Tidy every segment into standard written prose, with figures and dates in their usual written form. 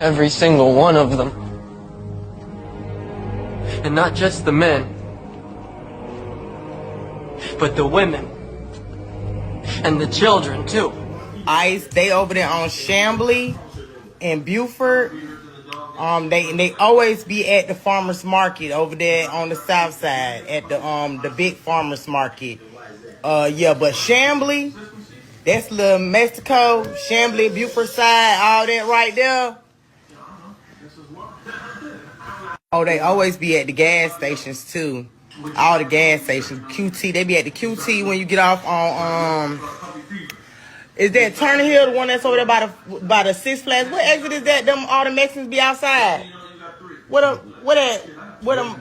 Every single one of them. And not just the men, but the women. And the children, too. ICE, they over there on Chambly and Buford. They always be at the farmers market over there on the south side at the big farmers market. Yeah, but Chambly, that's little Mexico, Chambly, Buford side, all that right there. Oh, they always be at the gas stations too. All the gas stations, QT, they be at the QT when you get off on is that Turner Hill, the one that's over there by the Six Flags? What exit is that? Them all the Mexicans be outside. What them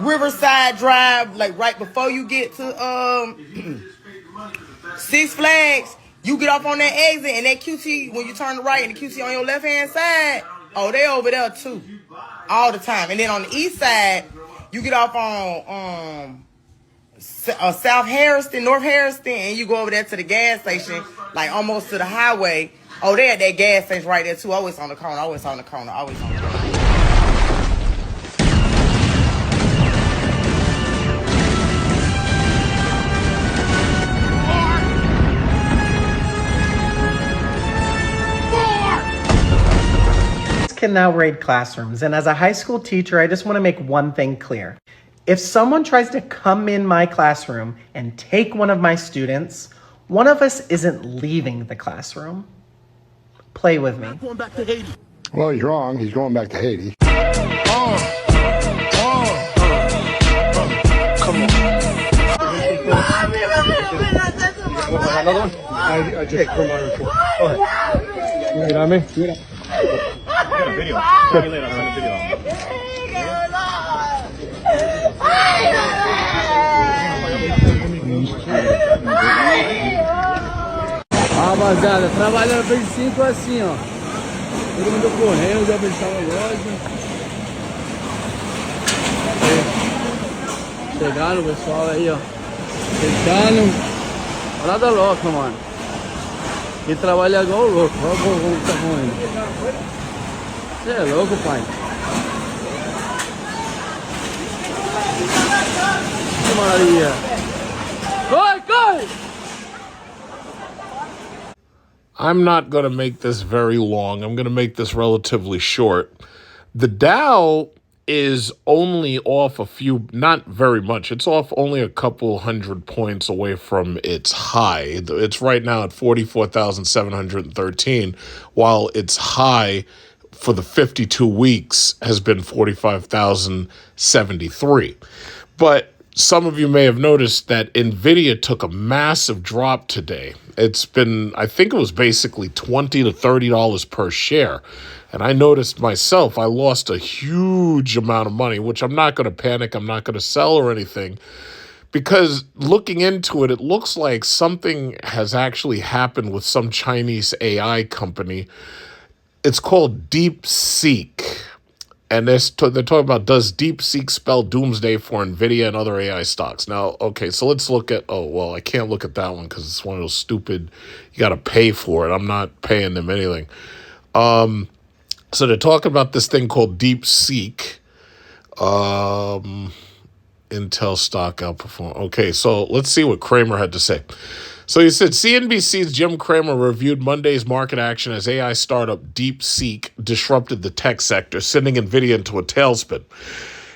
Riverside Drive, like right before you get to Six Flags, you get off on that exit and that QT when you turn to right and the QT on your left hand side. Oh, they over there too. All the time. And then on the east side, you get off on South Harrison, North Harrison, and you go over there to the gas station, like almost to the highway. Oh, they at that gas station right there too. Always on the corner, always on the corner, always on the corner. Can now raid classrooms, and as a high school teacher, I just want to make one thing clear. If someone tries to come in my classroom and take one of my students, one of us isn't leaving the classroom. Play with me. Going back to Haiti. Well, he's wrong. He's going back to Haiti. Come on. Another one? I just put my report. Go ahead. You know me? Do it. I got a video. Send me later. I'll send a video. Rapaziada, trabalhando 25 assim, ó. Todo mundo correndo, já fechar a loja. Chegaram, pessoal aí, ó. Fechando. Nada louco, mano. Quem trabalha igual louco. Olha como tá correndo. Você é louco, pai. Que Maria. Corre, corre! I'm not going to make this very long. I'm going to make this relatively short. The Dow is only off a few, not very much. It's off only a couple hundred points away from its high. It's right now at 44,713, while its high for the 52 weeks has been 45,073. But some of you may have noticed that Nvidia took a massive drop today. It's been, I think it was basically $20 to $30 per share. And I noticed myself, I lost a huge amount of money, which I'm not going to panic. I'm not going to sell or anything. Because looking into it, it looks like something has actually happened with some Chinese AI company. It's called DeepSeek. And they're talking about, does DeepSeek spell doomsday for Nvidia and other AI stocks? Now, okay, so let's look at, oh, well, I can't look at that one because it's one of those stupid, you got to pay for it. I'm not paying them anything. So they're talking about this thing called DeepSeek. Intel stock outperform. Okay, so let's see what Cramer had to say. So he said, CNBC's Jim Cramer reviewed Monday's market action as AI startup DeepSeek disrupted the tech sector, sending Nvidia into a tailspin.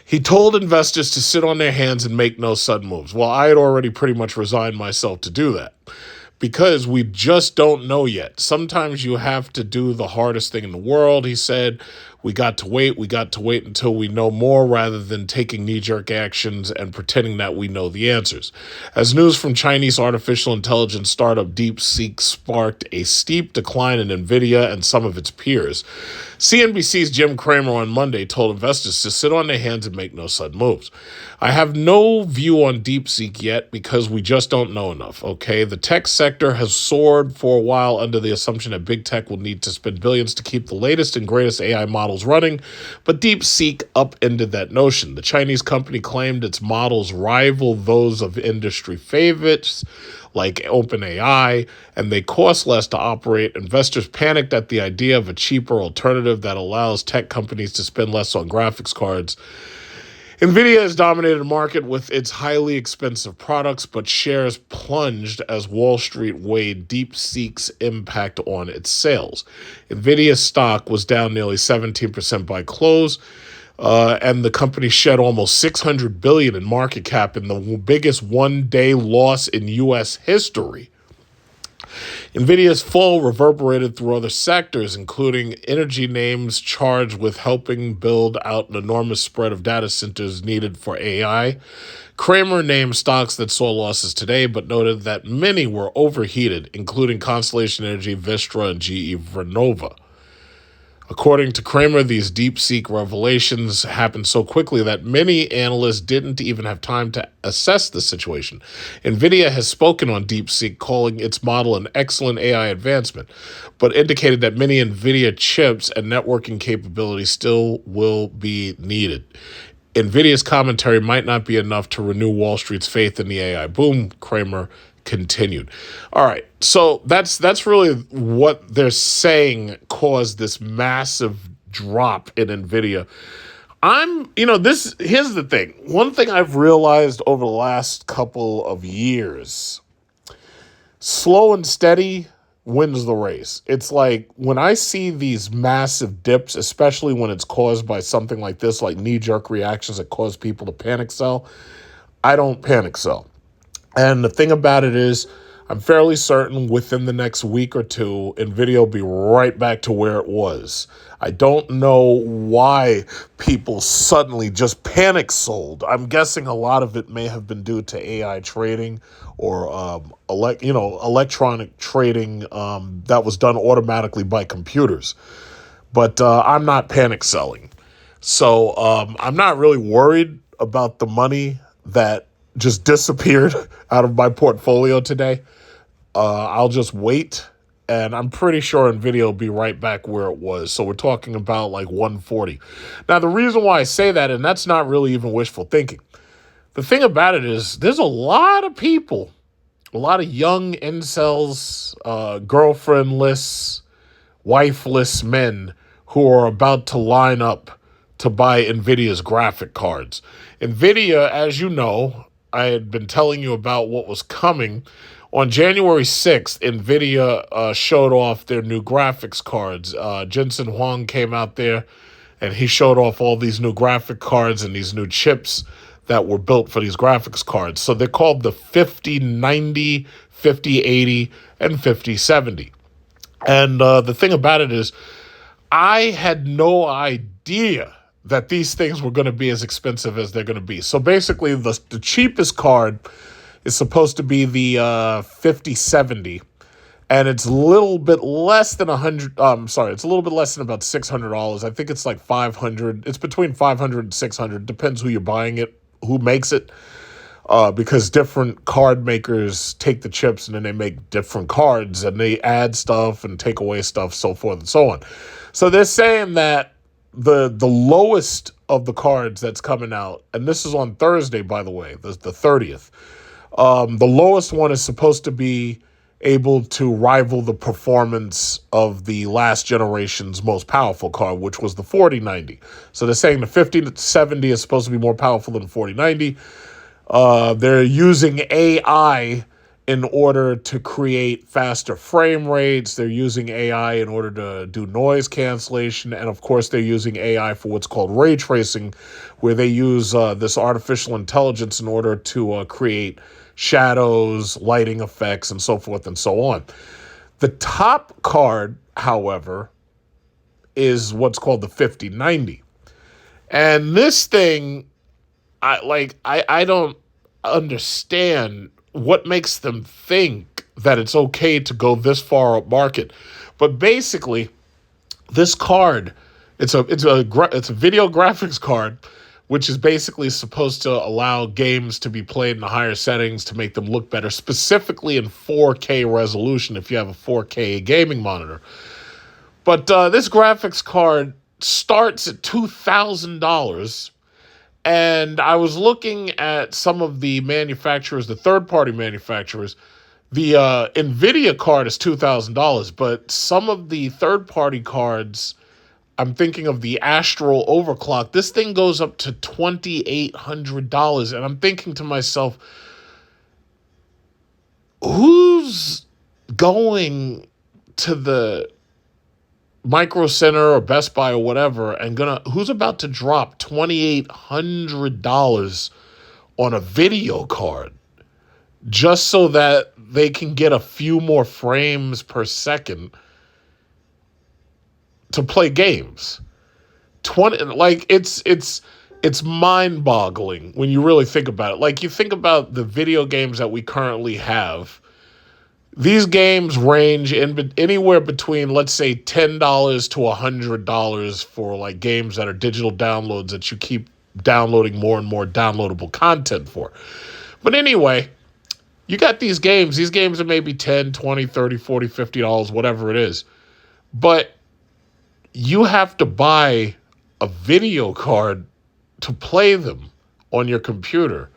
He told investors to sit on their hands and make no sudden moves. Well, I had already pretty much resigned myself to do that because we just don't know yet. Sometimes you have to do the hardest thing in the world, he said. We got to wait until we know more rather than taking knee-jerk actions and pretending that we know the answers. As news from Chinese artificial intelligence startup DeepSeek sparked a steep decline in Nvidia and some of its peers, CNBC's Jim Cramer on Monday told investors to sit on their hands and make no sudden moves. I have no view on DeepSeek yet because we just don't know enough, okay? The tech sector has soared for a while under the assumption that big tech will need to spend billions to keep the latest and greatest AI model models running, but DeepSeek upended that notion. The Chinese company claimed its models rival those of industry favorites like OpenAI, and they cost less to operate. Investors panicked at the idea of a cheaper alternative that allows tech companies to spend less on graphics cards. Nvidia has dominated the market with its highly expensive products, but shares plunged as Wall Street weighed DeepSeek's impact on its sales. Nvidia's stock was down nearly 17% by close, and the company shed almost $600 billion in market cap in the biggest one-day loss in U.S. history. Nvidia's fall reverberated through other sectors, including energy names charged with helping build out an enormous spread of data centers needed for AI. Cramer named stocks that saw losses today, but noted that many were overheated, including Constellation Energy, Vistra, and GE Vernova. According to Cramer, these DeepSeek revelations happened so quickly that many analysts didn't even have time to assess the situation. Nvidia has spoken on DeepSeek, calling its model an excellent AI advancement, but indicated that many Nvidia chips and networking capabilities still will be needed. Nvidia's commentary might not be enough to renew Wall Street's faith in the AI boom, Cramer continued. All right, so that's really what they're saying caused this massive drop in Nvidia. Here's the thing. One thing I've realized over the last couple of years, slow and steady wins the race. It's like when I see these massive dips, especially when it's caused by something like this, like knee-jerk reactions that cause people to panic sell, I don't panic sell. And the thing about it is, I'm fairly certain within the next week or two, Nvidia will be right back to where it was. I don't know why people suddenly just panic sold. I'm guessing a lot of it may have been due to AI trading or electronic trading that was done automatically by computers. But I'm not panic selling. So I'm not really worried about the money that just disappeared out of my portfolio today. I'll just wait, and I'm pretty sure Nvidia will be right back where it was. So we're talking about like 140. Now, the reason why I say that, and that's not really even wishful thinking, the thing about it is there's a lot of people, a lot of young incels, girlfriendless, wifeless men who are about to line up to buy Nvidia's graphic cards. Nvidia, as you know, I had been telling you about what was coming. On January 6th, Nvidia showed off their new graphics cards. Jensen Huang came out there and he showed off all these new graphic cards and these new chips that were built for these graphics cards. So they're called the 5090, 5080, and 5070. And the thing about it is, I had no idea that these things were going to be as expensive as they're going to be. So basically, the cheapest card is supposed to be the 5070, and it's a little bit less than it's a little bit less than about $600. I think it's like $500. It's between $500 and $600. Depends who you're buying it, who makes it, because different card makers take the chips and then they make different cards and they add stuff and take away stuff, so forth and so on. So they're saying that the lowest of the cards that's coming out, and this is on Thursday, by the way, the 30th, the lowest one is supposed to be able to rival the performance of the last generation's most powerful card, which was the 4090. So they're saying the 5070 is supposed to be more powerful than the 4090. They're using AI in order to create faster frame rates. They're using AI in order to do noise cancellation. And of course, they're using AI for what's called ray tracing, where they use this artificial intelligence in order to create shadows, lighting effects, and so forth and so on. The top card, however, is what's called the 5090. And this thing, I don't understand what makes them think that it's okay to go this far up market. But basically, this card, it's a video graphics card, which is basically supposed to allow games to be played in the higher settings to make them look better, specifically in 4K resolution if you have a 4K gaming monitor. But this graphics card starts at $2,000. And I was looking at some of the manufacturers, the third-party manufacturers. The Nvidia card is $2,000, but some of the third-party cards, I'm thinking of the Astral Overclock. This thing goes up to $2,800, and I'm thinking to myself, who's going to the Micro Center or Best Buy or whatever and who's about to drop $2,800 on a video card just so that they can get a few more frames per second to play games? It's mind-boggling when you really think about it. Like, you think about the video games that we currently have. These games range anywhere between, let's say, $10 to $100 for like games that are digital downloads that you keep downloading more and more downloadable content for. But anyway, you got these games. These games are maybe $10, $20, $30, $40, $50, whatever it is. But you have to buy a video card to play them on your computer.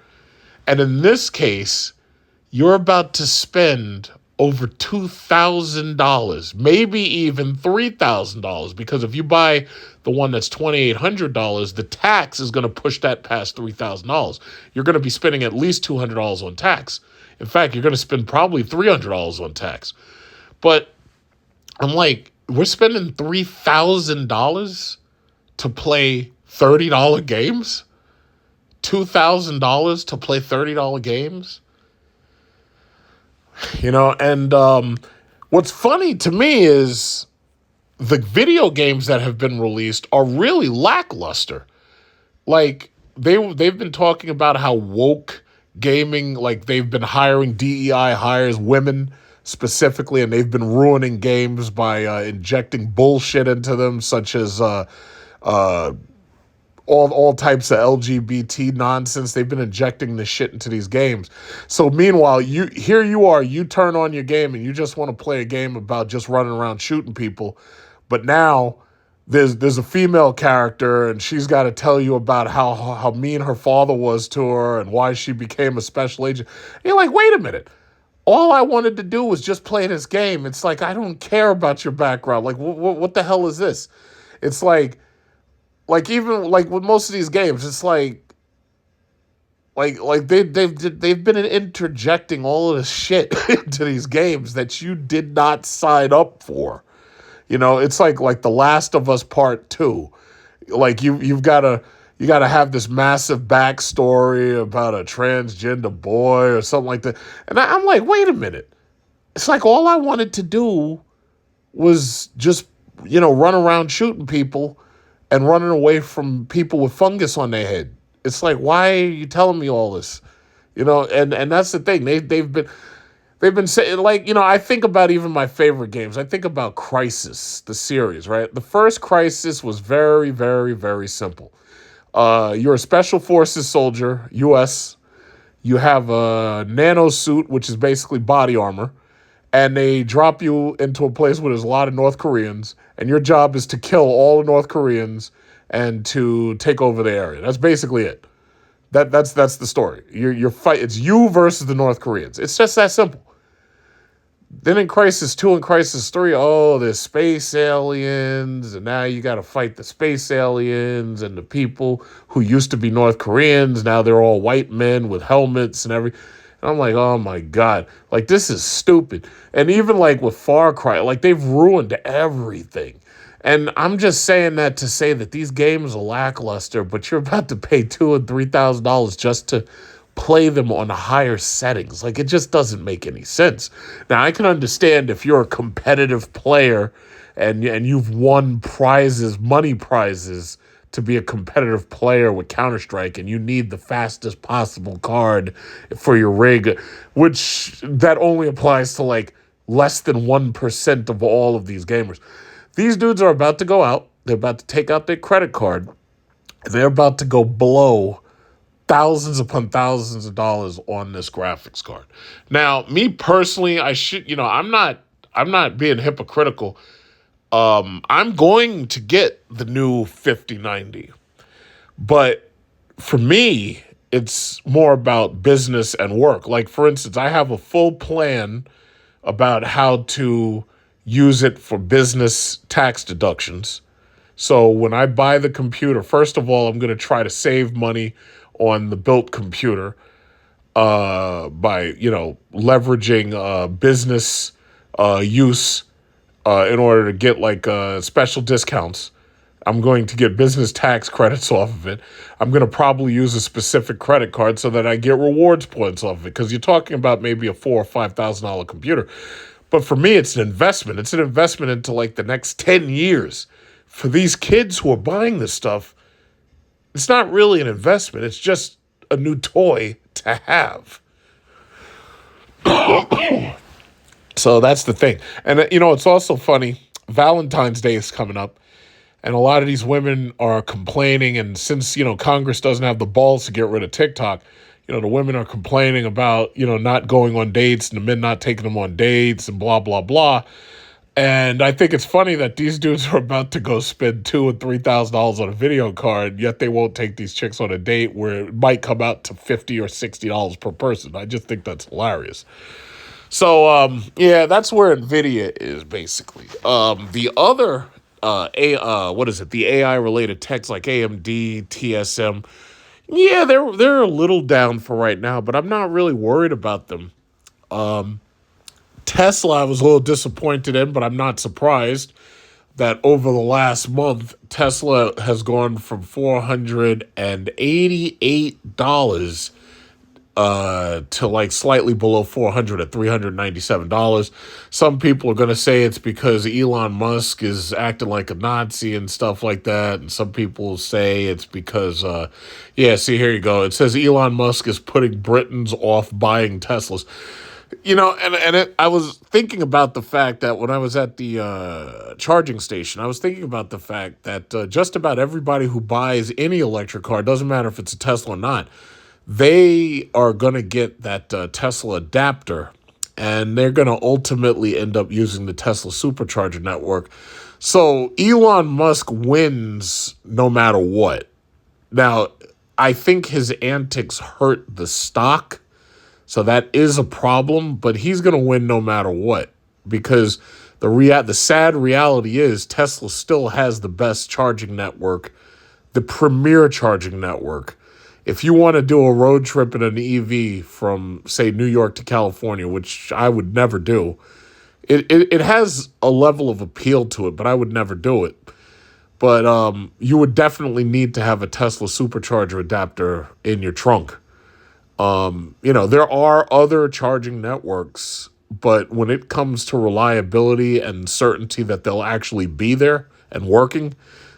And in this case, you're about to spend over $2,000, maybe even $3,000, because if you buy the one that's $2,800, the tax is going to push that past $3,000. You're going to be spending at least $200 on tax. In fact, you're going to spend probably $300 on tax. But I'm like, we're spending $3,000 to play $30 games? $2,000 to play $30 games? You know, and what's funny to me is the video games that have been released are really lackluster. Like, they've been talking about how woke gaming, like they've been hiring DEI hires women specifically, and they've been ruining games by injecting bullshit into them, such as all types of LGBT nonsense. They've been injecting this shit into these games. So meanwhile, you turn on your game and you just want to play a game about just running around shooting people. But now there's a female character and she's got to tell you about how mean her father was to her and why she became a special agent. And you're like, wait a minute. All I wanted to do was just play this game. It's like, I don't care about your background. Like, what the hell is this? It's like even like with most of these games, it's like they've been interjecting all of this shit into these games that you did not sign up for. You know, it's like The Last of Us Part 2. Like you gotta have this massive backstory about a transgender boy or something like that. And I'm like, wait a minute. It's like all I wanted to do was just, run around shooting people and running away from people with fungus on their head. It's like, why are you telling me all this? And that's the thing. They've been saying, I think about even my favorite games. I think about Crysis, the series, right? The first Crysis was very, very, very simple. You're a special forces soldier, U.S. You have a nano suit, which is basically body armor. And they drop you into a place where there's a lot of North Koreans, and your job is to kill all the North Koreans and to take over the area. That's basically it. That's the story. Your fight. It's you versus the North Koreans. It's just that simple. Then in Crysis 2 and Crysis 3, there's space aliens, and now you got to fight the space aliens and the people who used to be North Koreans. Now they're all white men with helmets and everything. And I'm like, oh my God, this is stupid. And even with Far Cry, they've ruined everything. And I'm just saying that to say that these games are lackluster, but you're about to pay $2,000 and $3,000 just to play them on higher settings. It just doesn't make any sense. Now, I can understand if you're a competitive player and you've won prizes, money prizes, to be a competitive player with Counter-Strike, and you need the fastest possible card for your rig, which that only applies to less than 1% of all of these gamers. These dudes are about to go out. They're about to take out their credit card. They're about to go blow thousands upon thousands of dollars on this graphics card. Now, me personally, I'm not being hypocritical. I'm going to get the new 5090. But for me, it's more about business and work. Like, for instance, I have a full plan about how to use it for business tax deductions. So when I buy the computer, first of all, I'm going to try to save money on the built computer by, leveraging business use in order to get like special discounts. I'm going to get business tax credits off of it. I'm going to probably use a specific credit card so that I get rewards points off of it, because you're talking about maybe a $4,000 or $5,000 computer. But for me, it's an investment. It's an investment into like the next 10 years. For these kids who are buying this stuff, it's not really an investment. It's just a new toy to have. So that's the thing. And, it's also funny. Valentine's Day is coming up. And a lot of these women are complaining. And since, Congress doesn't have the balls to get rid of TikTok, the women are complaining about, not going on dates and the men not taking them on dates and blah, blah, blah. And I think it's funny that these dudes are about to go spend $2,000 or $3,000 on a video card, yet they won't take these chicks on a date where it might come out to $50 or $60 per person. I just think that's hilarious. So, that's where Nvidia is basically. The other, the AI-related techs like AMD, TSM, yeah, they're a little down for right now, but I'm not really worried about them. Tesla, I was a little disappointed in, but I'm not surprised that over the last month, Tesla has gone from $488 to like slightly below 400 at $397. Some people are going to say it's because Elon Musk is acting like a Nazi and stuff like that. And some people say it's because, see, here you go. It says Elon Musk is putting Britons off buying Teslas. I was thinking about the fact that when I was at the charging station, I was thinking about the fact that just about everybody who buys any electric car, doesn't matter if it's a Tesla or not, they are going to get that Tesla adapter, and they're going to ultimately end up using the Tesla supercharger network. So Elon Musk wins no matter what. Now, I think his antics hurt the stock, so that is a problem, but he's going to win no matter what, because the sad reality is Tesla still has the best charging network, the premier charging network. If you want to do a road trip in an EV from, say, New York to California, which I would never do, it has a level of appeal to it, but I would never do it. But you would definitely need to have a Tesla supercharger adapter in your trunk. There are other charging networks, but when it comes to reliability and certainty that they'll actually be there and working,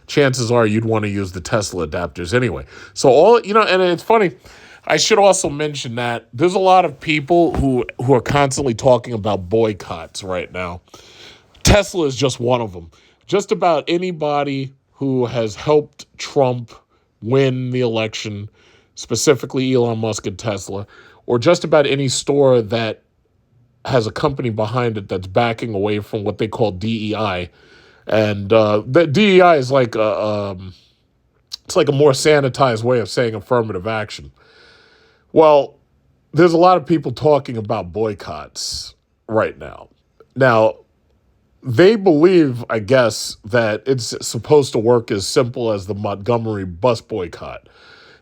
chances are you'd want to use the Tesla adapters anyway. So and it's funny, I should also mention that there's a lot of people who are constantly talking about boycotts right now. Tesla is just one of them. Just about anybody who has helped Trump win the election, specifically Elon Musk and Tesla, or just about any store that has a company behind it that's backing away from what they call DEI. And the DEI is like it's like a more sanitized way of saying affirmative action. Well, there's a lot of people talking about boycotts right now. Now, they believe, I guess, that it's supposed to work as simple as the Montgomery bus boycott.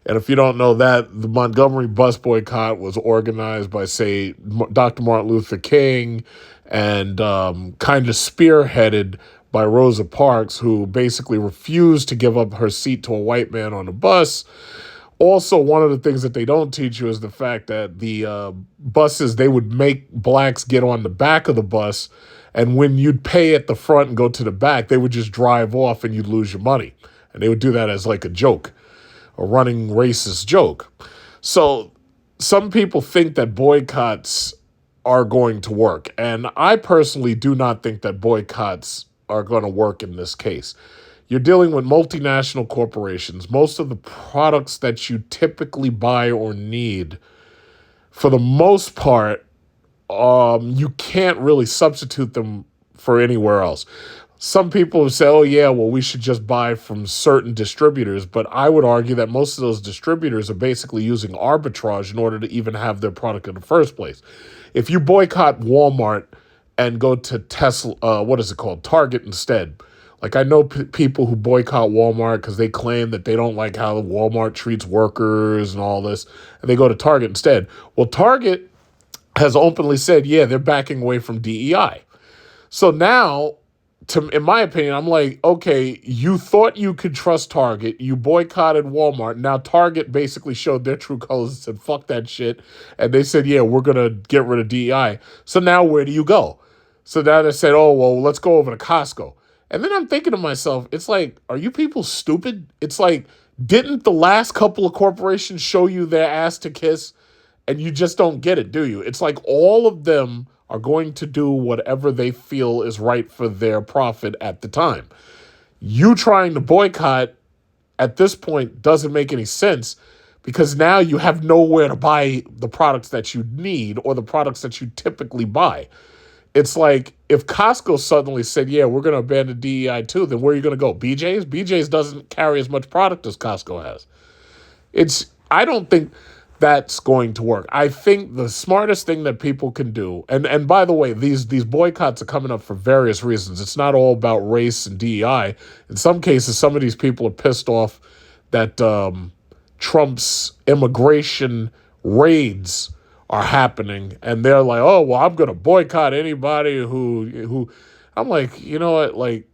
And if you don't know that, the Montgomery bus boycott was organized by, say, Dr. Martin Luther King and kind of spearheaded by Rosa Parks, who basically refused to give up her seat to a white man on the bus. Also, one of the things that they don't teach you is the fact that the buses, they would make blacks get on the back of the bus, and when you'd pay at the front and go to the back, they would just drive off and you'd lose your money. And they would do that as like a joke, a running racist joke. So some people think that boycotts are going to work. And I personally do not think that boycotts are going to work in this case. You're dealing with multinational corporations. Most of the products that you typically buy or need, for the most part, you can't really substitute them for anywhere else. some people say, oh, yeah, well, we should just buy from certain distributors. But I would argue that most of those distributors are basically using arbitrage in order to even have their product in the first place. If you boycott Walmart and go to Tesla, what is it called? Target instead. Like, I know people who boycott Walmart because they claim that they don't like how Walmart treats workers and all this, and they go to Target instead. Well, Target has openly said, yeah, they're backing away from DEI. So now, in my opinion, I'm like, okay, you thought you could trust Target. You boycotted Walmart. Now Target basically showed their true colors and said, fuck that shit. And they said, yeah, we're going to get rid of DEI. So now where do you go? So now they said, oh, well, let's go over to Costco. And then I'm thinking to myself, it's like, are you people stupid? It's like, didn't the last couple of corporations show you their ass to kiss? And you just don't get it, do you? It's like all of them are going to do whatever they feel is right for their profit at the time. You trying to boycott at this point doesn't make any sense because now you have nowhere to buy the products that you need or the products that you typically buy. It's like if Costco suddenly said, yeah, we're going to abandon DEI too, then where are you going to go? BJ's? BJ's doesn't carry as much product as Costco has. I don't think that's going to work. I think the smartest thing that people can do, and by the way, these boycotts are coming up for various reasons. It's not all about race and DEI. In some cases, some of these people are pissed off that Trump's immigration raids are happening, and they're like, oh, well, I'm going to boycott anybody who I'm like, you know what, like,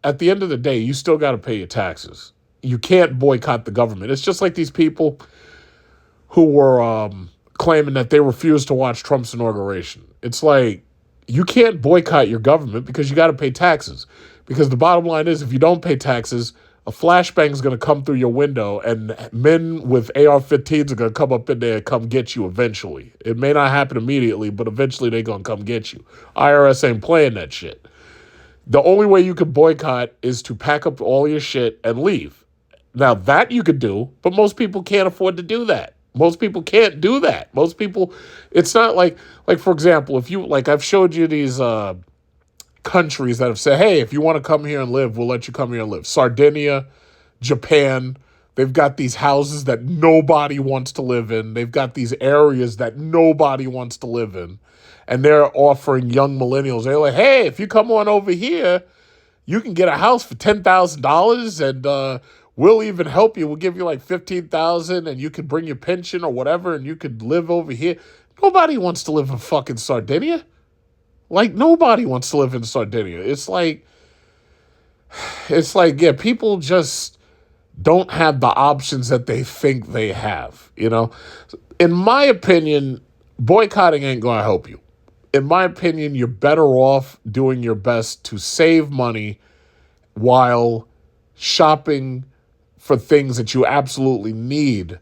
at the end of the day, you still got to pay your taxes. You can't boycott the government. It's just like these people who were claiming that they refused to watch Trump's inauguration. It's like, you can't boycott your government because you got to pay taxes. Because the bottom line is, if you don't pay taxes, a flashbang is going to come through your window and men with AR-15s are going to come up in there and come get you eventually. It may not happen immediately, but eventually they're going to come get you. IRS ain't playing that shit. The only way you can boycott is to pack up all your shit and leave. Now, that you could do, but most people can't afford to do that. Most people can't do that. Most people, it's not like for example, if you, like I've showed you these countries that have said, hey, if you want to come here and live, we'll let you come here and live. Sardinia, Japan, they've got these houses that nobody wants to live in. They've got these areas that nobody wants to live in. And they're offering young millennials, they're like, hey, if you come on over here, you can get a house for $10,000 and we'll even help you. We'll give you like $15,000 and you can bring your pension or whatever and you could live over here. Nobody wants to live in fucking Sardinia. Like, nobody wants to live in Sardinia. It's like, yeah, people just don't have the options that they think they have, you know? In my opinion, boycotting ain't going to help you. In my opinion, you're better off doing your best to save money while shopping for things that you absolutely need,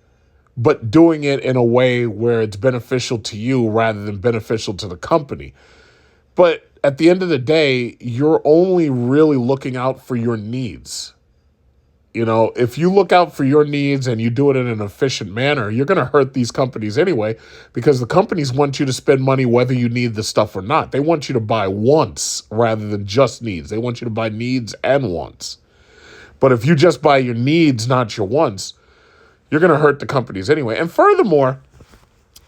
but doing it in a way where it's beneficial to you rather than beneficial to the company. But at the end of the day, you're only really looking out for your needs. You know, if you look out for your needs and you do it in an efficient manner, you're going to hurt these companies anyway, because the companies want you to spend money whether you need the stuff or not. They want you to buy wants rather than just needs. They want you to buy needs and wants. But if you just buy your needs, not your wants, you're going to hurt the companies anyway. And furthermore,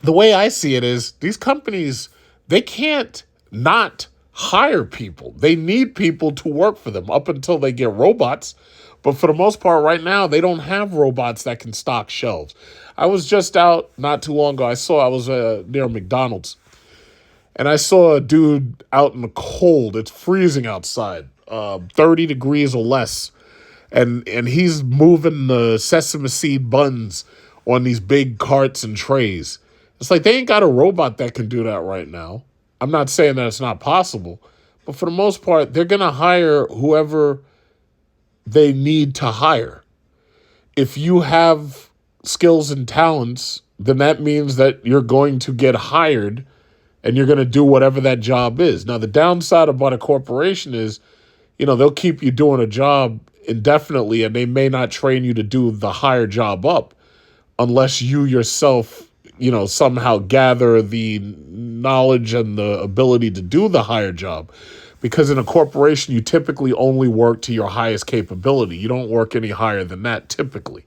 the way I see it is these companies, they can't not hire people. They need people to work for them up until they get robots. But for the most part right now, they don't have robots that can stock shelves. I was just out not too long ago. I was near McDonald's. And I saw a dude out in the cold. It's freezing outside, 30 degrees or less. And he's moving the sesame seed buns on these big carts and trays. It's like they ain't got a robot that can do that right now. I'm not saying that it's not possible. But for the most part, they're going to hire whoever they need to hire. If you have skills and talents, then that means that you're going to get hired and you're going to do whatever that job is. Now, the downside about a corporation is, you know, they'll keep you doing a job indefinitely and they may not train you to do the higher job up unless you yourself, you know, somehow gather the knowledge and the ability to do the higher job. because in a corporation, you typically only work to your highest capability. You don't work any higher than that typically.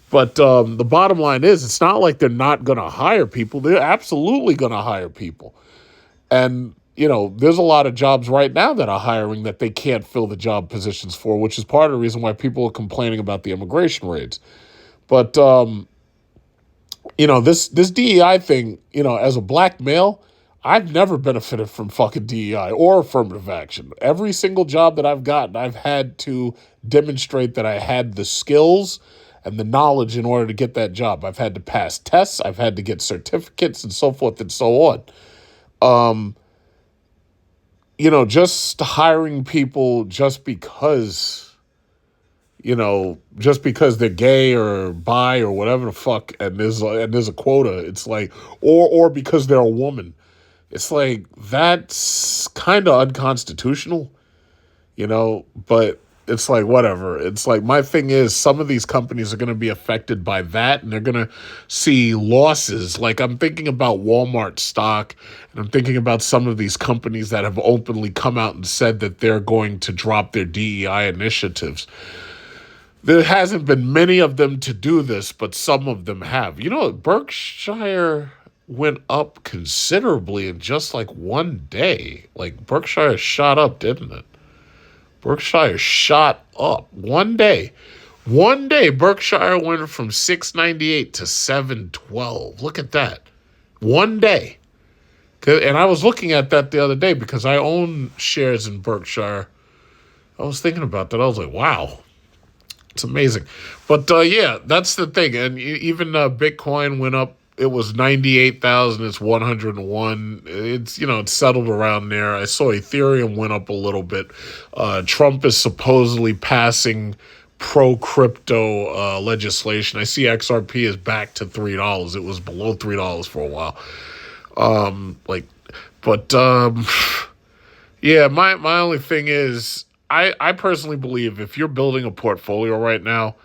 But the bottom line is, it's not like they're not going to hire people. They're absolutely going to hire people. And, there's a lot of jobs right now that are hiring that they can't fill the job positions for, which is part of the reason why people are complaining about the immigration raids. But, this DEI thing, as a black male, I've never benefited from fucking DEI or affirmative action. Every single job that I've gotten, I've had to demonstrate that I had the skills and the knowledge in order to get that job. I've had to pass tests. I've had to get certificates and so forth and so on. Just hiring people just because they're gay or bi or whatever the fuck, and there's a quota. It's like, or because they're a woman. It's like, that's kind of unconstitutional, but it's like, whatever. It's like, my thing is, some of these companies are going to be affected by that, and they're going to see losses. Like, I'm thinking about Walmart stock, and I'm thinking about some of these companies that have openly come out and said that they're going to drop their DEI initiatives. There hasn't been many of them to do this, but some of them have. Berkshire went up considerably in just like one day. Like, Berkshire shot up, didn't it? Berkshire shot up one day. One day, Berkshire went from $6.98 to $7.12. Look at that. One day. And I was looking at that the other day because I own shares in Berkshire. I was thinking about that. I was like, wow. It's amazing. But, yeah, that's the thing. And even Bitcoin went up. It was 98,000. It's 101. It's, it's settled around there. I saw Ethereum went up a little bit. Trump is supposedly passing pro-crypto legislation. I see XRP is back to $3. It was below $3 for a while. Yeah, my only thing is, I personally believe if you're building a portfolio right now,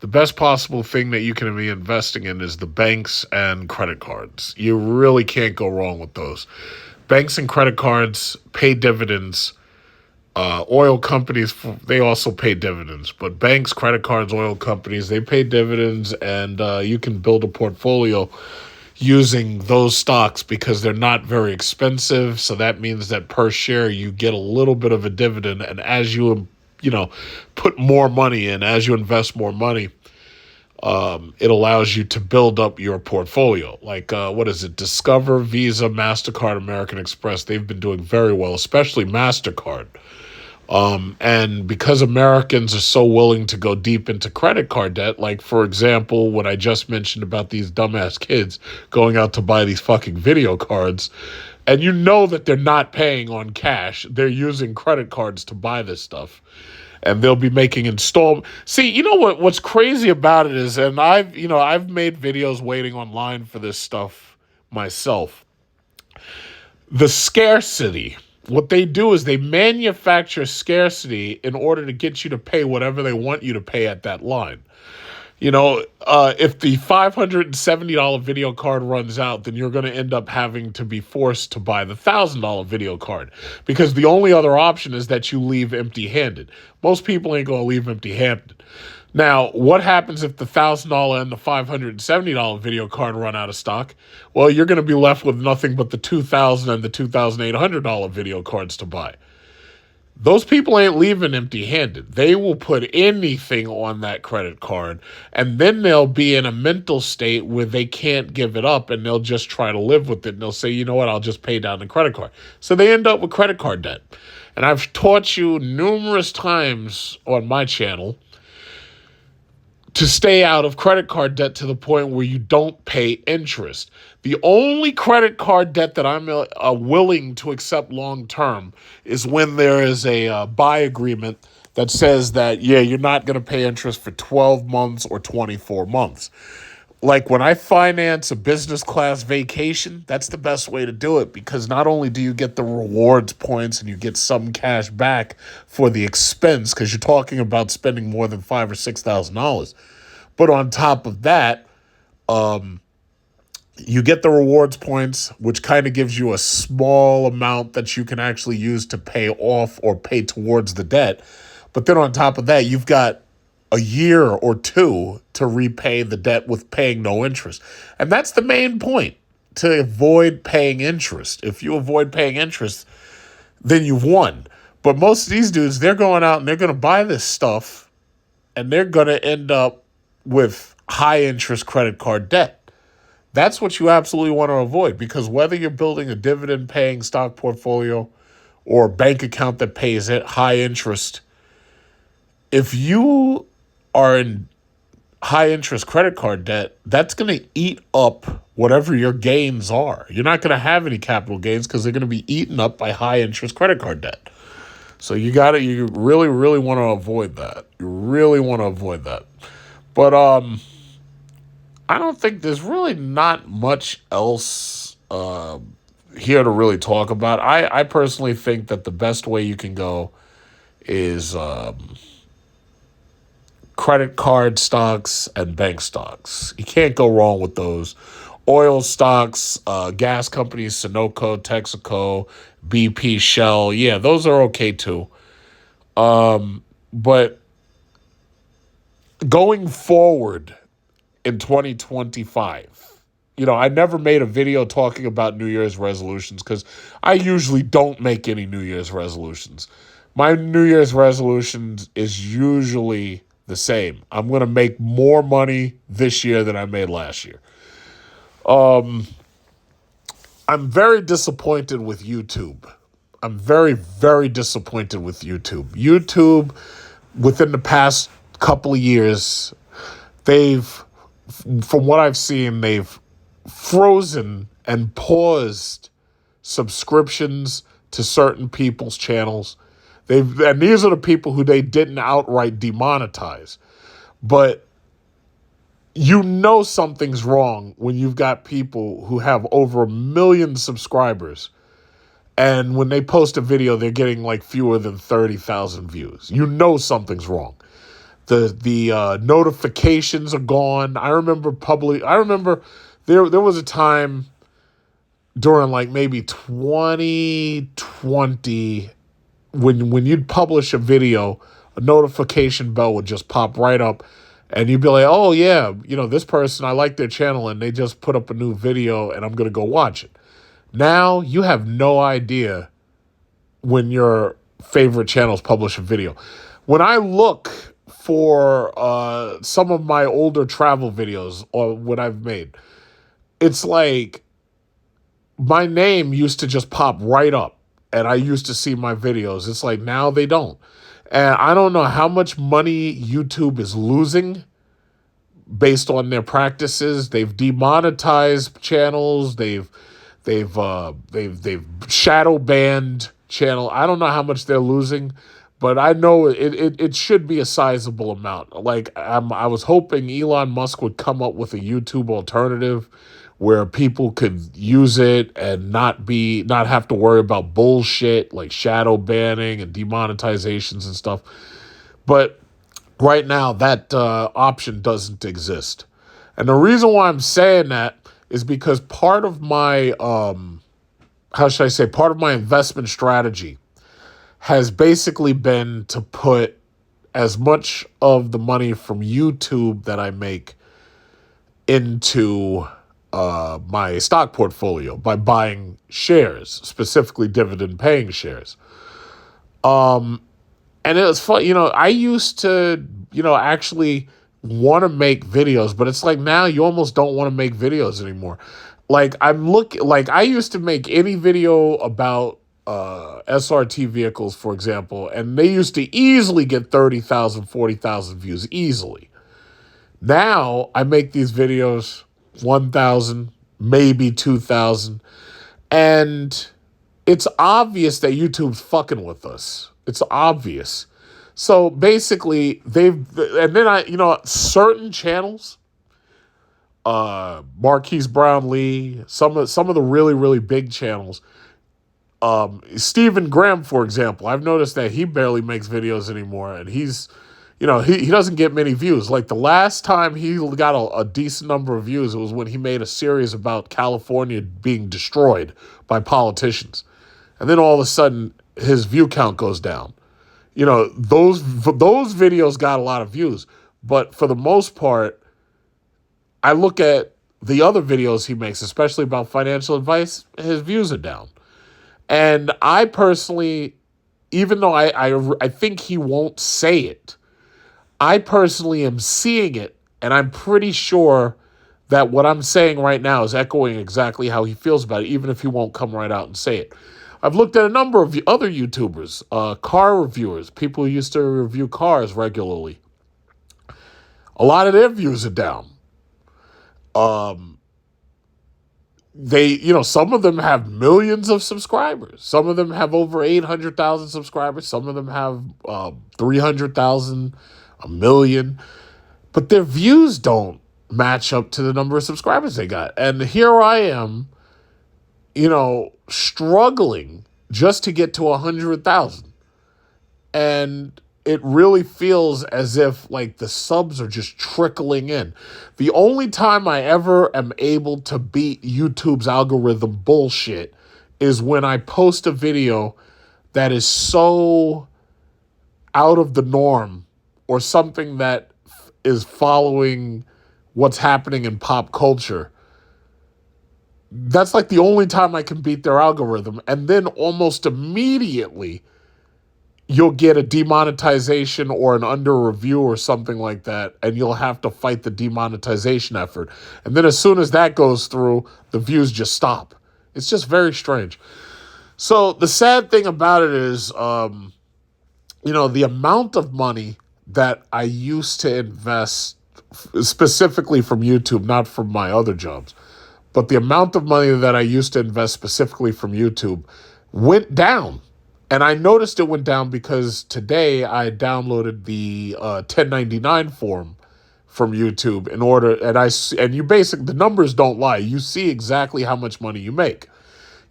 the best possible thing that you can be investing in is the banks and credit cards. You really can't go wrong with those. Banks and credit cards pay dividends. Oil companies, they also pay dividends. But banks, credit cards, oil companies, they pay dividends, and you can build a portfolio using those stocks because they're not very expensive. So that means that per share you get a little bit of a dividend, and as you put more money in, as you invest more money, it allows you to build up your portfolio. Like, what is it? Discover, Visa, MasterCard, American Express. They've been doing very well, especially MasterCard. And because Americans are so willing to go deep into credit card debt, like, for example, what I just mentioned about these dumbass kids going out to buy these fucking video cards, and that they're not paying on cash. They're using credit cards to buy this stuff. And they'll be making installment. See, what's crazy about it is, and I've made videos waiting online for this stuff myself. The scarcity. What they do is they manufacture scarcity in order to get you to pay whatever they want you to pay at that line. If the $570 video card runs out, then you're going to end up having to be forced to buy the $1,000 video card, because the only other option is that you leave empty-handed. Most people ain't going to leave empty-handed. Now, what happens if the $1,000 and the $570 video card run out of stock? Well, you're going to be left with nothing but the $2,000 and the $2,800 video cards to buy. Those people ain't leaving empty-handed. They will put anything on that credit card, and then they'll be in a mental state where they can't give it up, and they'll just try to live with it, and they'll say, you know what, I'll just pay down the credit card. So they end up with credit card debt. And I've taught you numerous times on my channel to stay out of credit card debt to the point where you don't pay interest. The only credit card debt that I'm willing to accept long-term is when there is a buy agreement that says that, you're not going to pay interest for 12 months or 24 months. Like, when I finance a business class vacation, that's the best way to do it, because not only do you get the rewards points and you get some cash back for the expense, because you're talking about spending more than $5,000 or $6,000, but on top of that, You get the rewards points, which kind of gives you a small amount that you can actually use to pay off or pay towards the debt. But then on top of that, you've got a year or two to repay the debt with paying no interest. And that's the main point, to avoid paying interest. If you avoid paying interest, then you've won. But most of these dudes, they're going out and they're going to buy this stuff and they're going to end up with high interest credit card debt. That's what you absolutely want to avoid, because whether you're building a dividend paying stock portfolio or a bank account that pays it high interest, if you are in high interest credit card debt, that's going to eat up whatever your gains are. You're not going to have any capital gains because they're going to be eaten up by high interest credit card debt. So you really, really want to avoid that. You really want to avoid that. But I don't think there's really not much else here to really talk about. I personally think that the best way you can go is credit card stocks and bank stocks. You can't go wrong with those. Oil stocks, gas companies, Sunoco, Texaco, BP, Shell. Yeah, those are okay too. But going forward in 2025, I never made a video talking about New Year's resolutions because I usually don't make any New Year's resolutions. My New Year's resolutions is usually the same. I'm going to make more money this year than I made last year. I'm very disappointed with YouTube. I'm very, very disappointed with YouTube. YouTube, within the past couple of years, from what I've seen, they've frozen and paused subscriptions to certain people's channels. And these are the people who they didn't outright demonetize. But something's wrong when you've got people who have over 1 million subscribers, and when they post a video, they're getting like fewer than 30,000 views. Something's wrong. The notifications are gone. I remember there was a time during like maybe 2020 when you'd publish a video, a notification bell would just pop right up. And you'd be like, oh, yeah, this person, I like their channel, and they just put up a new video, and I'm going to go watch it. Now, you have no idea when your favorite channels publish a video. When I look for some of my older travel videos or what I've made, it's like my name used to just pop right up, and I used to see my videos. It's like now they don't. And I don't know how much money YouTube is losing based on their practices. They've demonetized channels. They've shadow banned channel. I don't know how much they're losing, but I know it should be a sizable amount. Like I was hoping Elon Musk would come up with a YouTube alternative where people could use it and not have to worry about bullshit like shadow banning and demonetizations and stuff. But right now, that option doesn't exist. And the reason why I'm saying that is because part of my, part of my investment strategy has basically been to put as much of the money from YouTube that I make into my stock portfolio by buying shares, specifically dividend-paying shares. And it was fun. I used to, actually want to make videos, but it's like now you almost don't want to make videos anymore. Like I used to make any video about SRT vehicles, for example, and they used to easily get 30,000, 40,000 views easily. Now I make these videos 1,000, maybe 2,000. And it's obvious that YouTube's fucking with us. It's obvious. So basically, certain channels, Marquise Brown Lee, some of the really, really big channels, Stephen Graham, for example, I've noticed that he barely makes videos anymore, and he's he doesn't get many views. Like the last time he got a decent number of views, it was when he made a series about California being destroyed by politicians. And then all of a sudden, his view count goes down. Those videos got a lot of views. But for the most part, I look at the other videos he makes, especially about financial advice, his views are down. And I personally, even though I think he won't say it, I personally am seeing it, and I'm pretty sure that what I'm saying right now is echoing exactly how he feels about it, even if he won't come right out and say it. I've looked at a number of other YouTubers, car reviewers, people who used to review cars regularly. A lot of their views are down. Some of them have millions of subscribers. Some of them have over 800,000 subscribers. Some of them have 300,000, a million. But their views don't match up to the number of subscribers they got. And here I am, struggling just to get to 100,000. And it really feels as if like the subs are just trickling in. The only time I ever am able to beat YouTube's algorithm bullshit is when I post a video that is so out of the norm or something that is following what's happening in pop culture. That's like the only time I can beat their algorithm. And then almost immediately you'll get a demonetization or an under review or something like that, and you'll have to fight the demonetization effort. And then as soon as that goes through, the views just stop. It's just very strange. So the sad thing about it is, the amount of money that I used to invest, specifically from YouTube, not from my other jobs, but the amount of money that I used to invest specifically from YouTube went down. And I noticed it went down because today I downloaded the 1099 form from YouTube in order, the numbers don't lie. You see exactly how much money you make.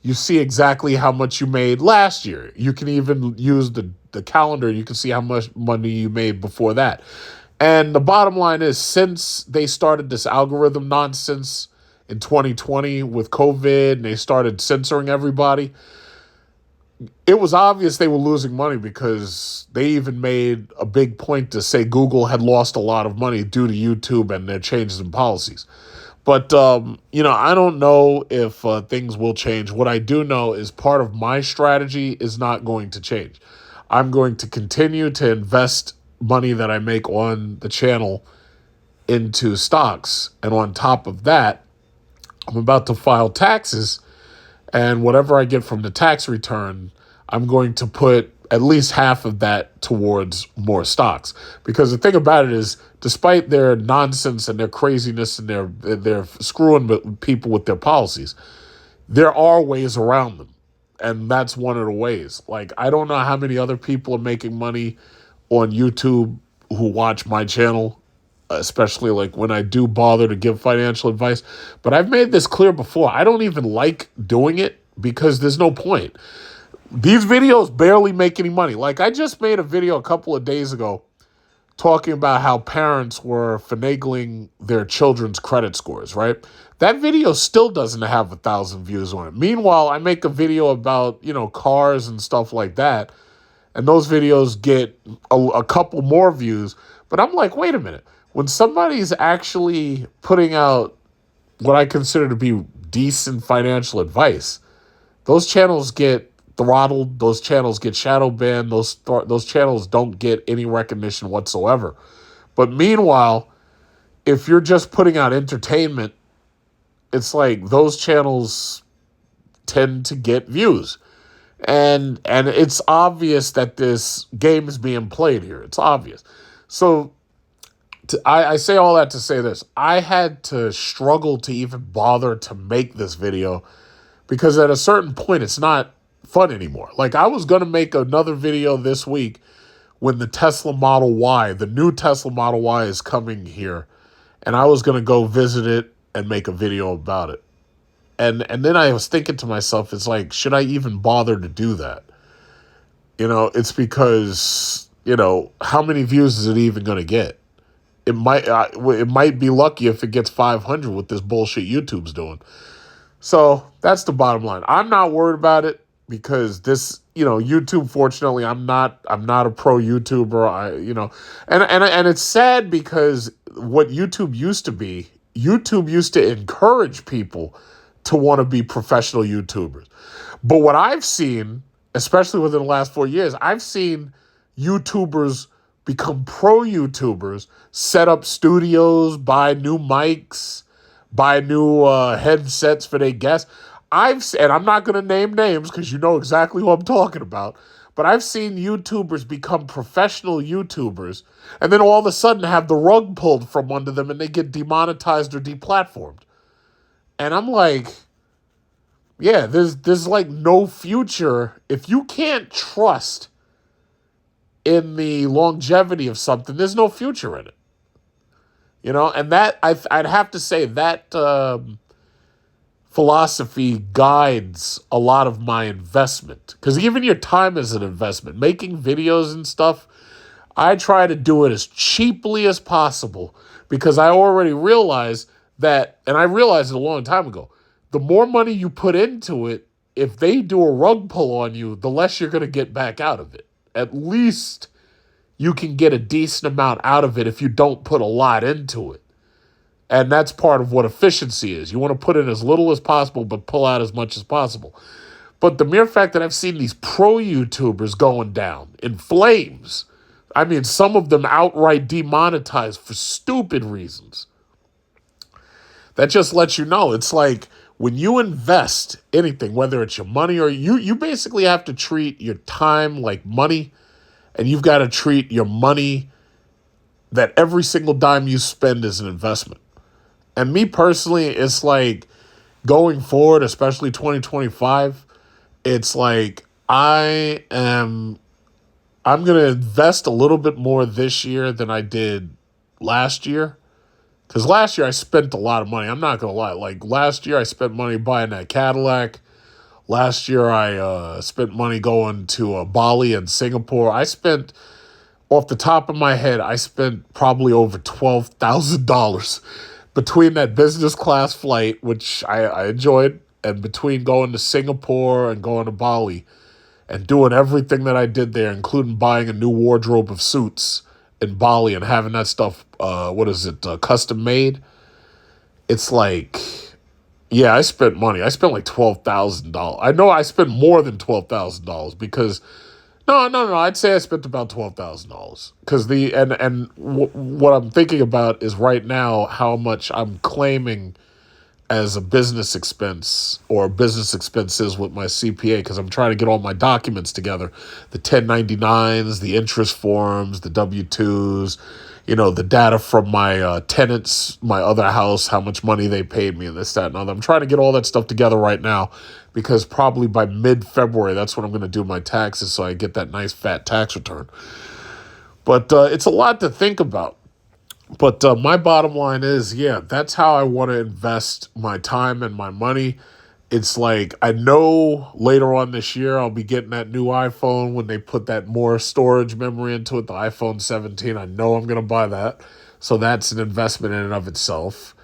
You see exactly how much you made last year. You can even use the calendar. You can see how much money you made before that. And the bottom line is, since they started this algorithm nonsense in 2020 with COVID and they started censoring everybody, it was obvious they were losing money because they even made a big point to say Google had lost a lot of money due to YouTube and their changes in policies. But, I don't know if things will change. What I do know is part of my strategy is not going to change. I'm going to continue to invest money that I make on the channel into stocks. And on top of that, I'm about to file taxes. And whatever I get from the tax return, I'm going to put at least half of that towards more stocks. Because the thing about it is, despite their nonsense and their craziness and their screwing people with their policies, there are ways around them. And that's one of the ways. Like, I don't know how many other people are making money on YouTube who watch my channel, especially like when I do bother to give financial advice. But I've made this clear before. I don't even like doing it because there's no point. These videos barely make any money. Like, I just made a video a couple of days ago talking about how parents were finagling their children's credit scores, right? That video still doesn't have 1,000 views on it. Meanwhile, I make a video about, cars and stuff like that, and those videos get a couple more views. But I'm like, wait a minute. When somebody's actually putting out what I consider to be decent financial advice, those channels get throttled, those channels get shadow banned, those channels don't get any recognition whatsoever. But meanwhile, if you're just putting out entertainment, it's like those channels tend to get views. And it's obvious that this game is being played here. It's obvious. So I say all that to say this. I had to struggle to even bother to make this video because at a certain point, it's not fun anymore. Like, I was going to make another video this week when the Tesla Model Y, the new Tesla Model Y is coming here, and I was going to go visit it and make a video about it. And then I was thinking to myself, it's like, should I even bother to do that? It's because how many views is it even going to get? It might be lucky if it gets 500 with this bullshit YouTube's doing. So that's the bottom line. I'm not worried about it because this, YouTube, fortunately, I'm not a pro YouTuber. And it's sad because what YouTube used to encourage people to want to be professional YouTubers. But what I've seen, especially within the last 4 years, I've seen YouTubers become pro YouTubers, set up studios, buy new mics, buy new headsets for their guests. And I'm not going to name names because you know exactly who I'm talking about, but I've seen YouTubers become professional YouTubers and then all of a sudden have the rug pulled from under them and they get demonetized or deplatformed. And I'm like, yeah, there's like no future. If you can't trust in the longevity of something, there's no future in it. And that I'd have to say that philosophy guides a lot of my investment. Because even your time is an investment. Making videos and stuff, I try to do it as cheaply as possible because I already realize that, and I realized it a long time ago, the more money you put into it, if they do a rug pull on you, the less you're going to get back out of it. At least you can get a decent amount out of it if you don't put a lot into it. And that's part of what efficiency is. You want to put in as little as possible, but pull out as much as possible. But the mere fact that I've seen these pro YouTubers going down in flames, I mean, some of them outright demonetized for stupid reasons. That just lets you know. It's like when you invest anything, whether it's your money or you basically have to treat your time like money, and you've got to treat your money that every single dime you spend is an investment. And me personally, it's like going forward, especially 2025, it's like I'm going to invest a little bit more this year than I did last year. Because last year I spent a lot of money. I'm not going to lie. Like last year I spent money buying that Cadillac. Last year I spent money going to Bali and Singapore. I spent, off the top of my head, I spent probably over $12,000 between that business class flight, which I enjoyed, and between going to Singapore and going to Bali and doing everything that I did there, including buying a new wardrobe of suits in Bali and having that stuff, custom made. It's like, yeah, I spent money. I spent like $12,000. I know I spent more than $12,000 because, no, I'd say I spent about $12,000 because what I'm thinking about is right now how much I'm claiming as a business expense or business expenses with my CPA because I'm trying to get all my documents together, the 1099s, the interest forms, the W-2s, the data from my tenants, my other house, how much money they paid me and this, that, and other. I'm trying to get all that stuff together right now because probably by mid-February, that's when I'm going to do my taxes so I get that nice fat tax return. But it's a lot to think about. But my bottom line is, yeah, that's how I want to invest my time and my money. It's like, I know later on this year, I'll be getting that new iPhone when they put that more storage memory into it, the iPhone 17. I know I'm going to buy that. So that's an investment in and of itself.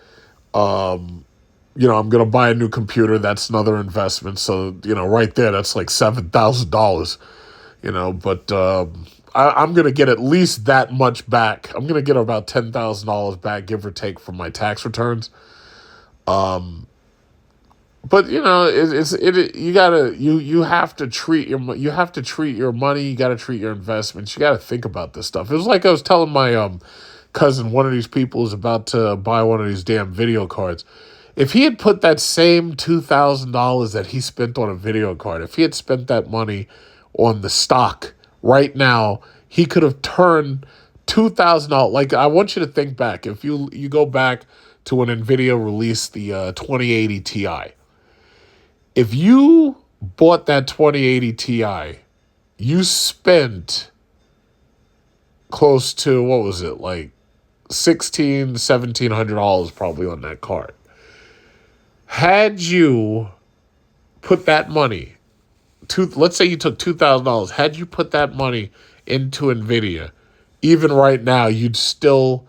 I'm going to buy a new computer. That's another investment. So, right there, that's like $7,000, but I'm going to get at least that much back. I'm going to get about $10,000 back, give or take, from my tax returns. But you have to treat your money. You got to treat your investments. You got to think about this stuff. It was like I was telling my cousin, one of these people is about to buy one of these damn video cards. If he had put that same $2,000 that he spent on a video card, if he had spent that money on the stock right now, he could have turned $2,000. Like, I want you to think back. If you go back to when Nvidia released the 2080 Ti, if you bought that 2080 Ti, you spent close to, what was it, like $1,700 probably on that card. Had you put that money, let's say you took $2,000, had you put that money into Nvidia, even right now, you'd still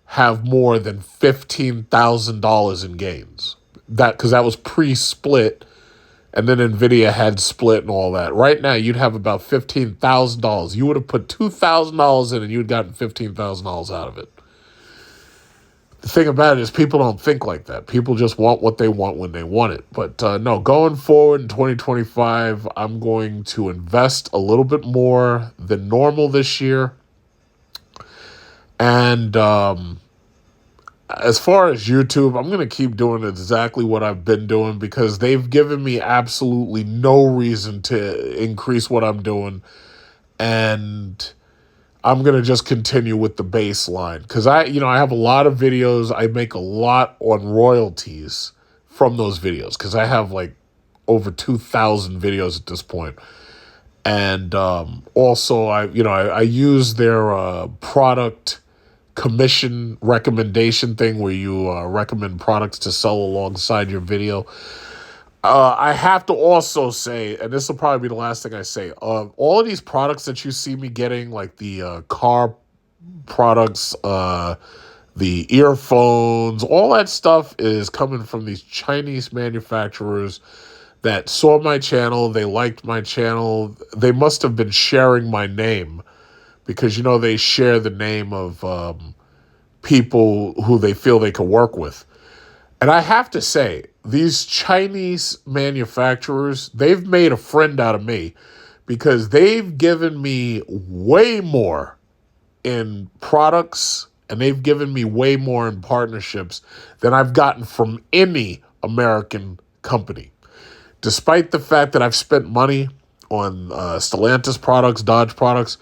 have more than $15,000 in gains. Because that was pre-split, and then Nvidia had split and all that. Right now, you'd have about $15,000. You would have put $2,000 in, and you'd gotten $15,000 out of it. The thing about it is people don't think like that. People just want what they want when they want it. But no, going forward in 2025, I'm going to invest a little bit more than normal this year. And as far as YouTube, I'm going to keep doing exactly what I've been doing because they've given me absolutely no reason to increase what I'm doing. And I'm going to just continue with the baseline because I have a lot of videos. I make a lot on royalties from those videos because I have like over 2,000 videos at this point. And also I use their product commission recommendation thing where you recommend products to sell alongside your video. I have to also say, and this will probably be the last thing I say, all of these products that you see me getting, like the car products, the earphones, all that stuff is coming from these Chinese manufacturers that saw my channel, they liked my channel, they must have been sharing my name because, they share the name of people who they feel they can work with. And I have to say, these Chinese manufacturers, they've made a friend out of me because they've given me way more in products and they've given me way more in partnerships than I've gotten from any American company. Despite the fact that I've spent money on Stellantis products, Dodge products,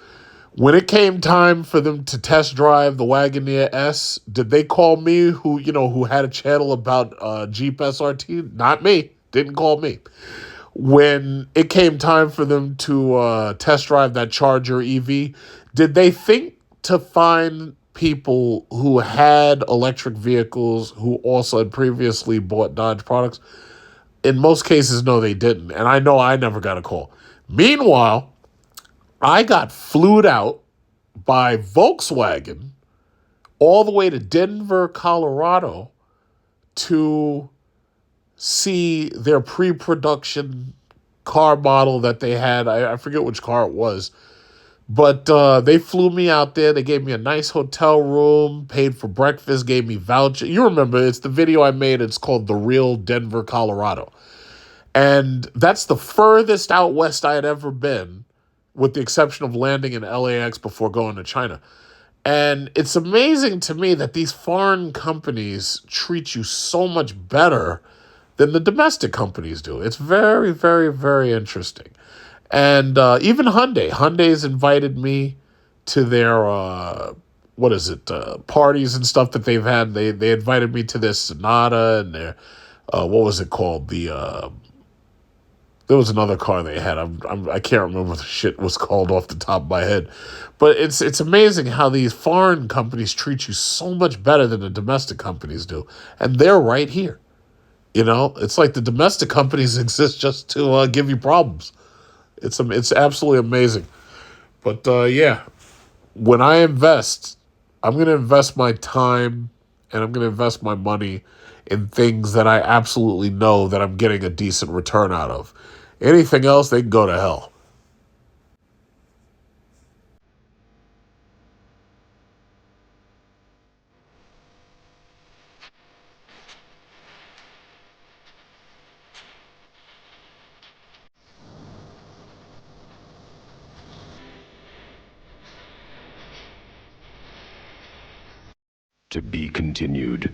when it came time for them to test drive the Wagoneer S, did they call me who had a channel about Jeep SRT? Not me. Didn't call me. When it came time for them to test drive that Charger EV, did they think to find people who had electric vehicles who also had previously bought Dodge products? In most cases, no, they didn't. And I know I never got a call. Meanwhile, I got flued out by Volkswagen all the way to Denver, Colorado to see their pre-production car model that they had. I forget which car it was. But they flew me out there. They gave me a nice hotel room, paid for breakfast, gave me voucher. You remember, it's the video I made. It's called The Real Denver, Colorado. And that's the furthest out west I had ever been, with the exception of landing in LAX before going to China. And it's amazing to me that these foreign companies treat you so much better than the domestic companies do. It's very, very, very interesting. And even Hyundai's invited me to their, parties and stuff that they've had. They invited me to their Sonata and their, what was it called? There was another car they had. I can't remember what the shit was called off the top of my head. But it's amazing how these foreign companies treat you so much better than the domestic companies do. And they're right here. It's like the domestic companies exist just to give you problems. It's absolutely amazing. But when I invest, I'm going to invest my time and I'm going to invest my money in things that I absolutely know that I'm getting a decent return out of. Anything else, they can go to hell. To be continued.